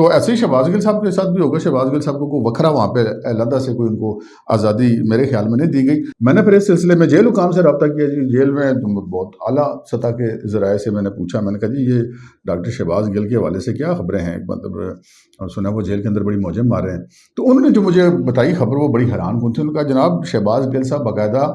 تو ایسے ہی شہباز گل صاحب کے ساتھ بھی ہوگا. شہباز گل صاحب کو کوئی وکھرا وہاں پہ علیحدہ سے کوئی ان کو آزادی میرے خیال میں نہیں دی گئی. میں نے پھر اس سلسلے میں جیل حکام سے رابطہ کیا جی. جیل میں بہت اعلیٰ سطح کے ذرائع سے میں نے پوچھا. میں نے کہا جی یہ ڈاکٹر شہباز گل کے حوالے سے کیا خبریں ہیں, مطلب سنا وہ جیل کے اندر بڑی موجیں مار رہے ہیں. تو انہوں نے جو مجھے بتائی خبر وہ بڑی حیران کن تھی. انہوں نے کہا جناب شہباز گل صاحب باقاعدہ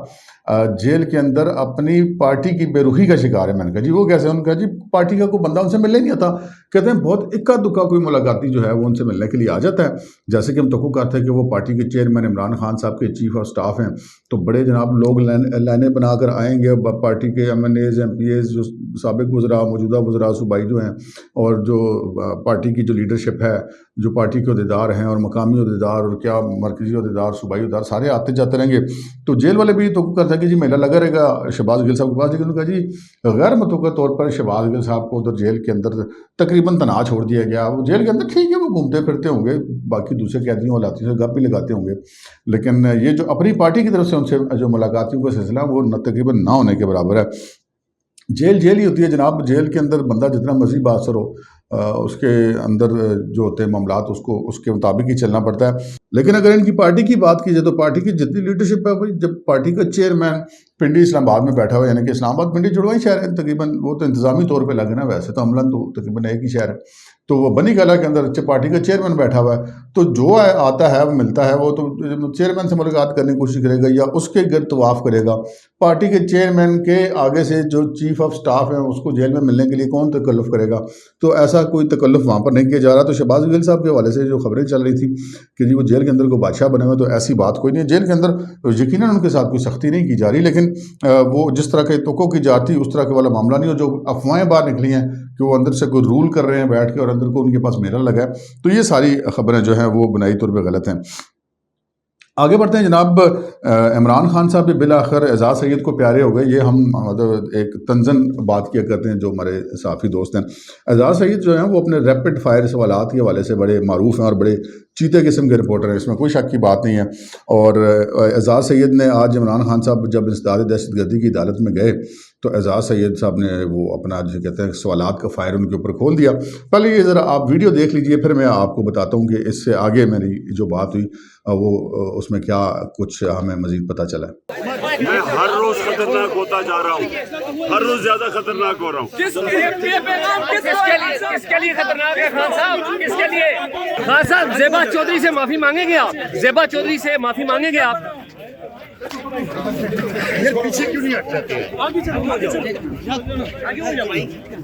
جیل کے اندر اپنی پارٹی کی بے رخی کا شکار ہے. میں نے کہا جی وہ کیسے؟ انہوں نے کہا جی پارٹی کا کوئی بندہ ان سے ملنے نہیں آتا. کہتے ہیں بہت اکا دکا کوئی ملاقاتی جو ہے وہ ان سے ملنے کے لیے آ جاتا ہے. جیسے کہ ہم توقع کرتے ہیں کہ وہ پارٹی کے چیئرمین عمران خان صاحب کے چیف آف سٹاف ہیں, تو بڑے جناب لوگ لائنیں بنا کر آئیں گے. پارٹی کے MNAs MPAs جو سابق وزراء موجودہ وزراء صوبائی جو ہیں اور جو پارٹی کی جو لیڈرشپ ہے, جو پارٹی کے عہدیدار ہیں اور مقامی عہدیدار اور کیا مرکزی عہدیدار صوبائی عہدیدار سارے آتے جاتے رہیں گے. تو جیل والے بھی توقع کرتے ہیں کہ جی میلہ لگا رہے گا شہباز گل صاحب کے پاس. لیکن انہوں نے کہا جی غیر متوقع طور پر شہباز گل صاحب کو ادھر جیل کے اندر تقریباً تنہا چھوڑ دیا گیا. وہ جیل کے اندر ٹھیک ہے وہ گھومتے پھرتے ہوں گے, باقی دوسرے قیدیوں والاتیوں سے گپ بھی لگاتے ہوں گے, لیکن یہ جو اپنی پارٹی کی طرف سے ان سے جو ملاقاتیوں کا سلسلہ وہ تقریباً نہ ہونے کے برابر ہے. جیل جیل ہی ہوتی ہے جناب. جیل کے اندر بندہ جتنا مرضی باثر ہو اس کے اندر جو ہوتے ہیں معاملات اس کے مطابق ہی چلنا پڑتا ہے. لیکن اگر ان کی پارٹی کی بات کی جائے تو پارٹی کی جتنی لیڈرشپ ہے جب پارٹی کا چیئرمین پنڈی اسلام آباد میں بیٹھا ہوا ہے, یعنی کہ اسلام آباد پنڈی جڑوائی شہر ہے تقریباً, وہ تو انتظامی طور پہ لگے نا, ویسے تو عملاً تو تقریباً ایک ہی شہر ہے. تو وہ بنی گالہ کے اندر پارٹی کا چیئرمین بیٹھا ہوا ہے, تو جو آتا ہے وہ ملتا ہے, وہ تو چیئرمین سے ملاقات کرنے کی کوشش کرے گا یا اس کے گرد طواف کرے گا. پارٹی کے چیئرمین کے آگے سے جو چیف آف سٹاف ہے اس کو جیل میں ملنے کے لیے کون تکلف کرے گا؟ تو ایسا کوئی تکلف وہاں پر نہیں کیا جا رہا. تو شہباز گل صاحب کے حوالے سے جو خبریں چل رہی تھی کہ جی وہ جیل کے اندر کوئی بادشاہ بنے ہوئے, تو ایسی بات کوئی نہیں ہے. جیل کے اندر یقیناً ان کے ساتھ کوئی سختی نہیں کی جا رہی, لیکن وہ جس طرح کے توقع کی جاتی اس طرح کے والا معاملہ نہیں. اور جو افواہیں باہر نکلی ہیں کہ وہ اندر سے کوئی رول کر رہے ہیں بیٹھ کے اور اندر کو ان کے پاس میرا لگا ہے, تو یہ ساری خبریں جو ہیں وہ بنائی طور پہ غلط ہیں. آگے بڑھتے ہیں جناب. عمران خان صاحب بھی بالآخر اعزاز سید کو پیارے ہو گئے. یہ ہم مطلب ایک تنزن بات کیا کرتے ہیں جو ہمارے صحافی دوست ہیں. اعزاز سید جو ہیں وہ اپنے ریپڈ فائر سوالات کے حوالے سے بڑے معروف ہیں اور بڑے چیتے قسم کے رپورٹر ہیں, اس میں کوئی شک کی بات نہیں ہے. اور اعزاز سید نے آج عمران خان صاحب جب انسداد دہشت گردی کی عدالت میں گئے تو اعزاز سید صاحب نے وہ اپنا جو کہتے ہیں سوالات کا فائر ان کے اوپر کھول دیا. پہلے یہ ذرا آپ ویڈیو دیکھ لیجئے, پھر میں آپ کو بتاتا ہوں کہ اس سے آگے میری جو بات ہوئی وہ اس میں کیا کچھ ہمیں مزید پتہ چلا ہے. میں ہر روز خطرناک ہوتا جا رہا ہوں, ہر روز زیادہ خطرناک ہو رہا ہوں. کس کے لیے خطرناک ہے خان صاحب؟ کس کے لیے؟ خان صاحب زیبا چودھری سے معافی مانگیں گے آپ؟ زیبا چودھری سے معافی مانگیں گے آپ؟ پیچھے کیوں نہیں ہٹ جاتے ہیں؟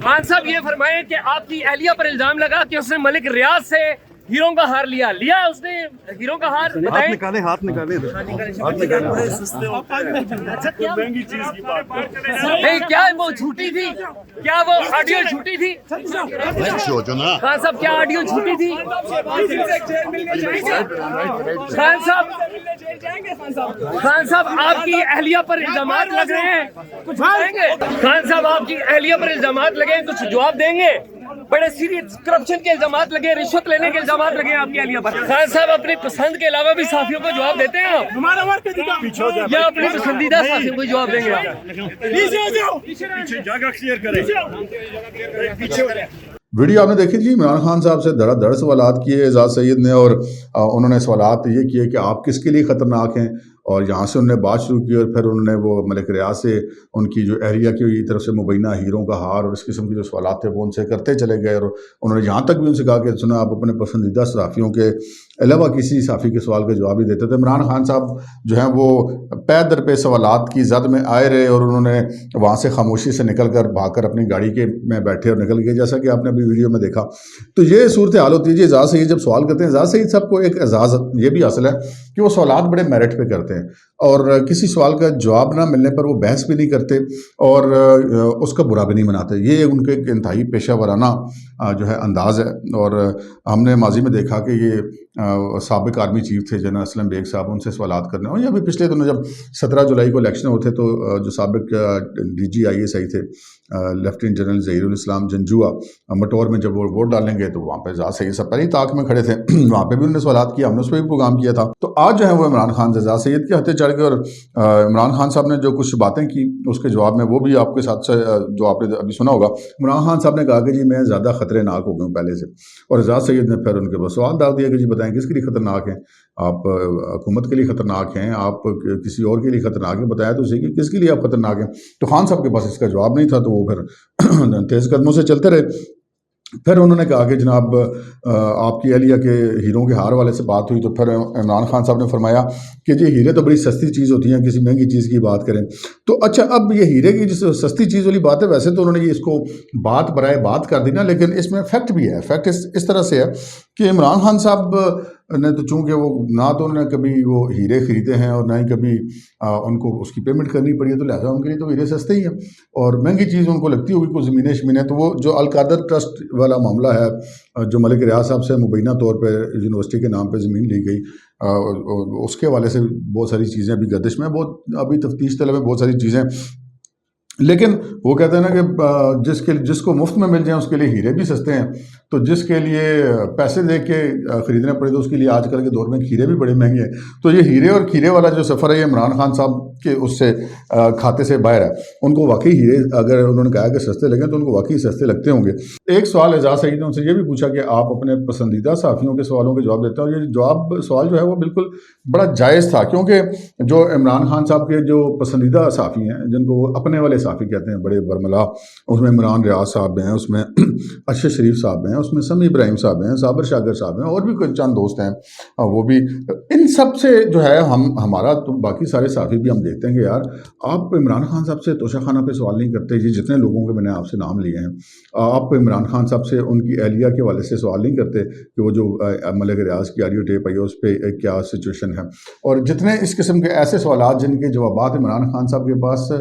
خان صاحب یہ فرمائیں کہ آپ کی اہلیہ پر الزام لگا کہ اس نے ملک ریاض سے ہیروں کا ہار لیا اس نے ہیروں کا ہار. ہاتھ نکالے مہنگی چیز کی بات نہیں, کیا وہ جھوٹی تھی؟ کیا وہ آڈیو جھوٹی تھی؟ خان صاحب کیا آڈیو جھوٹی تھی؟ خان صاحب آپ کی اہلیہ پر الزامات لگ رہے ہیں, کچھ بتائیں گے؟ خان صاحب آپ کی اہلیہ پر الزامات لگے ہیں, کچھ جواب دیں گے؟ بڑے سیریس کرپشن کے الزامات لگے, رشوت لینے کے الزامات لگے آپ کی اہلیہ پر. خان صاحب اپنی پسند کے علاوہ بھی صحافیوں کو جواب دیتے ہیں آپ, یا اپنی پسندیدہ صحافیوں کو جواب دیں گے آپ؟ پیچھے جگہ کلیئر کریں. پیچھے ویڈیو آپ نے دیکھی جی. عمران خان صاحب سے دھڑا دھڑ سوالات کیے اعزاز سید نے, اور انہوں نے سوالات یہ کیے کہ آپ کس کے لیے خطرناک ہیں, اور یہاں سے انہوں نے بات شروع کی اور پھر انہوں نے وہ ملک ریاض سے ان کی جو اہلیہ کی طرف سے مبینہ ہیروں کا ہار اور اس قسم کی جو سوالات تھے وہ ان سے کرتے چلے گئے. اور انہوں نے یہاں تک بھی ان سے کہا کہ سنا آپ اپنے پسندیدہ صحافیوں کے علاوہ کسی صحافی کے سوال کا جواب ہی دیتے تھے. عمران خان صاحب جو ہیں وہ پے در پہ سوالات کی زد میں آئے رہے اور انہوں نے وہاں سے خاموشی سے نکل کر بھاگ کر اپنی گاڑی کے میں بیٹھے اور نکل گئے, جیسا کہ آپ نے ابھی ویڈیو میں دیکھا. تو یہ صورتحال ہوتی ہے جی. اعزاز سید جب سوال کرتے ہیں, اعزاز سید صاحب کو ایک اعزاز یہ بھی حاصل ہے کہ وہ سوالات بڑے میرٹ پہ کرتے ہیں اور کسی سوال کا جواب نہ ملنے پر وہ بحث بھی نہیں کرتے اور اس کا برا بھی نہیں مناتے. یہ ان کے ایک انتہائی پیشہ ورانہ جو ہے انداز ہے. اور ہم نے ماضی میں دیکھا کہ یہ سابق آرمی چیف تھے جنرل اسلم بیگ صاحب, ان سے سوالات کرنے ہوں, یا ابھی پچھلے دنوں جب 17 جولائی کو الیکشن ہوتے تو جو سابق D G I S I تھے لیفٹیننٹ جنرل ظہیر الاسلام جنجوعہ مٹور میں جب وہ ووٹ ڈالیں گے تو وہاں پہ اعزاز سید صاحب پہلے ہی طاق میں کھڑے تھے، وہاں پہ بھی انہوں نے سوالات کیا، ہم نے اس پہ بھی پروگرام کیا تھا۔ تو آج جو ہے وہ عمران خان اعزاز سید کے ہتھے چڑھ گئے، اور عمران خان صاحب نے جو کچھ باتیں کی اس کے جواب میں وہ بھی آپ کے ساتھ جو آپ نے ابھی سنا ہوگا۔ عمران خان صاحب نے کہا کہ جی میں زیادہ خطرے ناک ہو گیا ہوں پہلے سے، اور اعزاز سید نے پھر ان کے پاس سوال ڈال دیا کہ جی بتائیں کس کے لیے خطرناک ہیں آپ؟ حکومت کے لیے خطرناک ہیں آپ؟ کسی اور کے لیے خطرناک ہیں؟ بتایا تو صحیح کہ کس کے لیے آپ خطرناک ہیں؟ تو خان صاحب کے پاس اس کا جواب نہیں تھا، تو وہ پھر تیز قدموں سے چلتے رہے۔ پھر انہوں نے کہا کہ جناب آپ کی اہلیہ کے ہیروں کے ہار والے سے بات ہوئی، تو پھر عمران خان صاحب نے فرمایا کہ جی ہیرے تو بڑی سستی چیز ہوتی ہیں، کسی مہنگی چیز کی بات کریں تو اچھا اب یہ ہیرے کی جس سستی چیز والی بات ہے، ویسے تو انہوں نے یہ اس کو بات برائے بات کر دی نا، لیکن اس میں فیکٹ بھی ہے۔ فیکٹ اس طرح سے ہے کہ عمران خان صاحب نے تو چونکہ وہ نہ تو انہوں نے کبھی وہ ہیرے خریدے ہیں اور نہ ہی کبھی ان کو اس کی پیمنٹ کرنی پڑی ہے، تو لہٰذا ان کے لیے تو ہیرے سستے ہی ہیں، اور مہنگی چیز ان کو لگتی ہوگی کوئی زمینیں شمینیں۔ تو وہ جو القادر ٹرسٹ والا معاملہ ہے جو ملک ریاض صاحب سے مبینہ طور پہ یونیورسٹی کے نام پہ زمین لی گئی، اس کے حوالے سے بہت ساری چیزیں ابھی گردش میں، بہت ابھی تفتیش طلب ہے بہت ساری چیزیں، لیکن وہ کہتے ہیں نا کہ جس کو مفت میں مل جائیں اس کے لیے ہیرے بھی سستے ہیں، تو جس کے لیے پیسے دے کے خریدنے پڑے تو اس کے لیے آج کل کے دور میں کھیرے بھی بڑے مہنگے ہیں۔ تو یہ ہیرے اور کھیرے والا جو سفر ہے یہ عمران خان صاحب کے اس سے کھاتے سے باہر ہے۔ ان کو واقعی ہیرے اگر انہوں نے کہا کہ سستے لگیں تو ان کو واقعی سستے لگتے ہوں گے۔ ایک سوال اعزاز سعید نے ان سے یہ بھی پوچھا کہ آپ اپنے پسندیدہ صحافیوں کے سوالوں کے جواب دیتے ہیں، اور یہ سوال جو ہے وہ بالکل بڑا جائز تھا، کیونکہ جو عمران خان صاحب کے جو پسندیدہ صحافی ہیں جن کو وہ اپنے والے صحافی کہتے ہیں، بڑے برملا، اس میں عمران ریاض صاحب ہیں، اس میں ارشد شریف صاحب ہیں، اس میں سمیع ابراہیم صاحب ہیں، صابر شاگر صاحب ہیں، اور بھی کچھ چند دوست ہیں، وہ بھی ان سب سے جو ہے ہمارا تو باقی سارے صحافی بھی ہم دیکھتے ہیں کہ یار آپ عمران خان صاحب سے توشہ خانہ پہ سوال نہیں کرتے، یہ جتنے لوگوں کے میں نے آپ سے نام لیے ہیں، آپ عمران خان صاحب سے ان کی اہلیہ کے حوالے سے سوال نہیں کرتے کہ وہ جو ملک ریاض کی آڈیو ٹیپ آئی ہے اس پہ کیا سچویشن ہے، اور جتنے اس قسم کے ایسے سوالات جن کے جوابات عمران خان صاحب کے پاس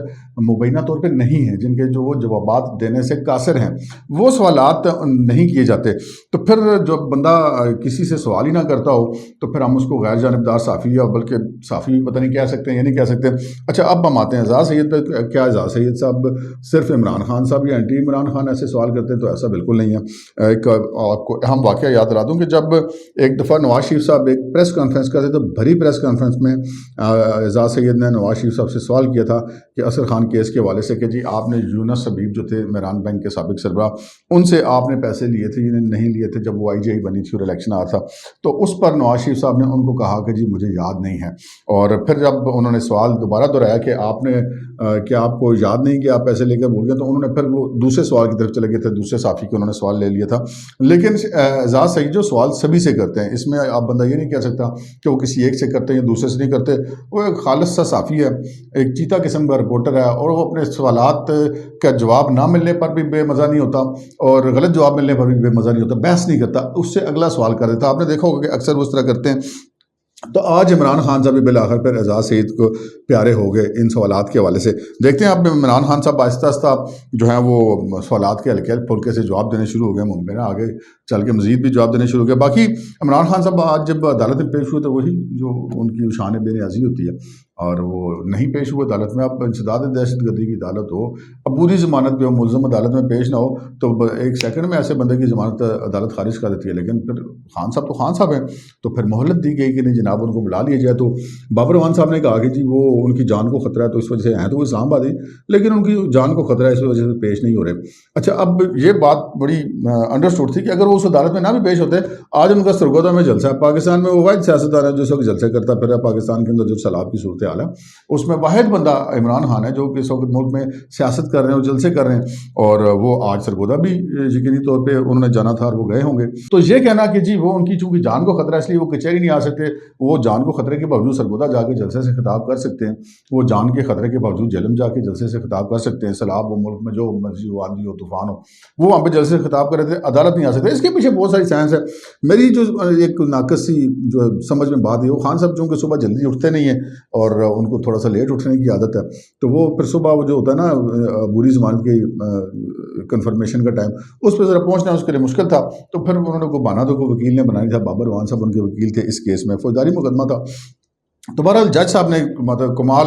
مبینہ طور پہ نہیں ہیں، جن کے جو وہ جوابات دینے سے قاصر ہیں، وہ سوالات نہیں کیے جاتے، تو پھر جو بندہ کسی سے سوال ہی نہ کرتا ہو تو پھر ہم اس کو غیر جانبدار صحافی یا بلکہ صحافی بھی پتہ نہیں کہہ سکتے ہیں یا نہیں کہہ سکتے۔ اچھا اب ہم آتے ہیں اعزاز سید پہ۔ کیا اعزاز سید صاحب صرف عمران خان صاحب یا اینٹی عمران خان ایسے سوال کرتے ہیں؟ تو ایسا بالکل نہیں ہے۔ ایک آپ کو اہم واقعہ یاد دلا دوں کہ جب ایک دفعہ نواز شریف صاحب ایک پریس کانفرنس کرتے تو بھری پریس کانفرنس میں اعزاز سید نے نواز شریف صاحب سے سوال کیا تھا کہ اصغر خان کیس کے حوالے سے کہ جی آپ نے یونس حبیب جو تھے مہران بینک کے سابق سربراہ، ان سے آپ نے پیسے لیے تھے یا نہیں لیے تھے جب وہ IGI بنی تھی اور الیکشن آ تھا؟ تو اس پر نواز شریف صاحب نے ان کو کہا کہ جی مجھے یاد نہیں ہے، اور پھر جب انہوں نے سوال دوبارہ دہرایا کہ آپ نے کیا آپ کو یاد نہیں کہ آپ پیسے لے کر بھول گئے، تو انہوں نے پھر وہ دوسرے سوال کی طرف چلے گئے تھے، دوسرے صحافی کو انہوں نے سوال لے لیا تھا۔ لیکن اعزاز سعید جو سوال سبھی سے کرتے ہیں، اس میں آپ بندہ یہ نہیں کہہ سکتا کہ وہ کسی ایک سے کرتے ہیں یا دوسرے سے نہیں کرتے، وہ ایک خالص سا صحافی ہے، ایک چیتا قسم کا رپورٹر ہے، اور وہ اپنے سوالات کا جواب نہ ملنے پر بھی بے مزہ نہیں ہوتا اور غلط جواب ملنے پر بھی بے مزہ نہیں ہوتا، بحث نہیں کرتا، اس سے اگلا سوال کر دیتا۔ آپ نے دیکھا ہوگا کہ اکثر وہ اس طرح کرتے ہیں۔ تو آج عمران خان صاحب بالآخر پھر اعزاز سعید کو پیارے ہو گئے ان سوالات کے حوالے سے۔ دیکھتے ہیں اب عمران خان صاحب آہستہ آہستہ جو ہیں وہ سوالات کے ہلکے پھلکے سے جواب دینے شروع ہو گئے، ممکن ہے آگے چل کے مزید بھی جواب دینے شروع ہو گئے۔ باقی عمران خان صاحب آج جب عدالت میں پیش ہوئے تو وہی جو ان کی شان بے نیازی ہوتی ہے، اور وہ نہیں پیش ہوئے عدالت میں۔ اب انسداد دہشت گردی کی عدالت ہو، اب پوری ضمانت پہ ہو، ملزم عدالت میں پیش نہ ہو تو ایک سیکنڈ میں ایسے بندے کی ضمانت عدالت خارج کر دیتی ہے، لیکن پھر خان صاحب تو خان صاحب ہیں، تو پھر مہلت دی گئی کہ نہیں جناب ان کو بلا لیا جائے۔ تو بابر اعوان صاحب نے کہا کہ جی وہ ان کی جان کو خطرہ ہے تو اس وجہ سے ہیں تو وہ اسلام آباد ہیں، لیکن ان کی جان کو خطرہ ہے اس وجہ سے پیش نہیں ہو رہے۔ اچھا اب یہ بات بڑی انڈرسٹوڈ تھی کہ اگر وہ اس عدالت میں نہ بھی پیش ہوتے، آج ان کا سرگودا میں جلسہ ہے، پاکستان میں وہ واحد سیاستدان ہے جو اس وقت جلسے کرتا پھر ہے، پاکستان کے اندر جو سیلاب کی صورتحال ہے اس میں واحد بندہ عمران خان ہے جو کہ اس وقت ملک میں سیاست کر رہے ہیں اور جلسے کر رہے ہیں، اور وہ آج سرگودا بھی یقینی طور پہ انہوں نے جانا تھا اور وہ گئے ہوں گے۔ تو یہ کہنا کہ جی وہ ان کی چونکہ جان کو خطرہ ہے اس لیے وہ کچہری نہیں آ سکتے، وہ جان کو خطرے کے باوجود سرگودا جا کے جلسے سے خطاب کر سکتے ہیں، وہ جان کے خطرے کے باوجود جہلم جا کے جلسے سے خطاب کر سکتے ہیں، سیلاب و ملک میں جو مرضی ہو، آندھی ہو، طوفان ہو، وہ وہاں پہ جلسے سے خطاب کر رہے تھے، عدالت نہیں آ سکتے۔ اس کے پیچھے بہت ساری سائنس ہے۔ میری جو ایک ناقص سی جو سمجھ میں بات ہے، وہ خان صاحب چونکہ صبح جلدی اٹھتے نہیں ہیں اور ان کو تھوڑا سا لیٹ اٹھنے کی عادت ہے، تو وہ پھر صبح وہ جو ہوتا ہے نا بری ضمانت کی کنفرمیشن کا ٹائم، اس پہ ذرا پہنچنا اس کے لیے مشکل تھا، تو پھر انہوں نے کو بہانا تو کوئی وکیل نے بنایا تھا، بابر اعوان صاحب ان کے وکیل تھے اس کیس میں، فوجداری مقدمہ تھا۔ تو بہرحال جج صاحب نے مطلب کمال